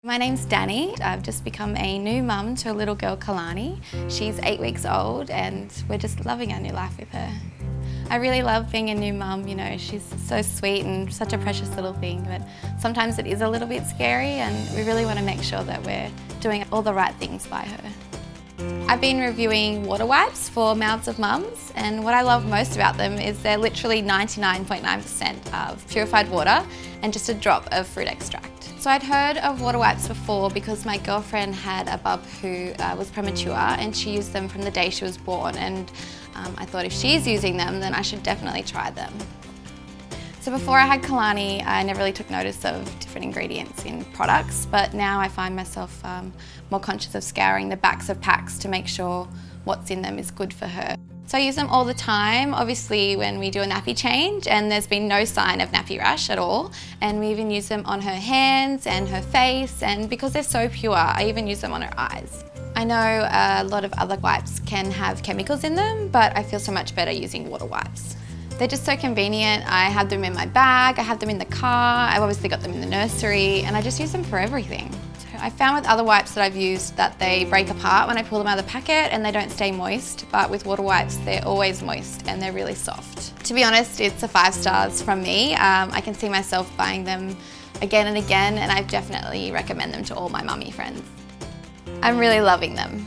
My name's Danni. I've just become a new mum to a little girl, Kalani. She's 8 weeks old and we're just loving our new life with her. I really love being a new mum, you know, she's so sweet and such a precious little thing, but sometimes it is a little bit scary and we really want to make sure that we're doing all the right things by her. I've been reviewing WaterWipes for mouths of mums, and what I love most about them is they're literally 99.9% of purified water and just a drop of fruit extract. So I'd heard of WaterWipes before because my girlfriend had a bub who was premature and she used them from the day she was born, and I thought if she's using them then I should definitely try them. So before I had Kalani, I never really took notice of different ingredients in products, but now I find myself more conscious of scouring the backs of packs to make sure what's in them is good for her. So I use them all the time, obviously when we do a nappy change, and there's been no sign of nappy rash at all. And we even use them on her hands and her face, and because they're so pure, I even use them on her eyes. I know a lot of other wipes can have chemicals in them, but I feel so much better using WaterWipes. They're just so convenient. I have them in my bag, I have them in the car, I've obviously got them in the nursery, and I just use them for everything. So I found with other wipes that I've used that they break apart when I pull them out of the packet and they don't stay moist, but with WaterWipes they're always moist and they're really soft. To be honest, it's a 5 stars from me. I can see myself buying them again and again, and I definitely recommend them to all my mummy friends. I'm really loving them.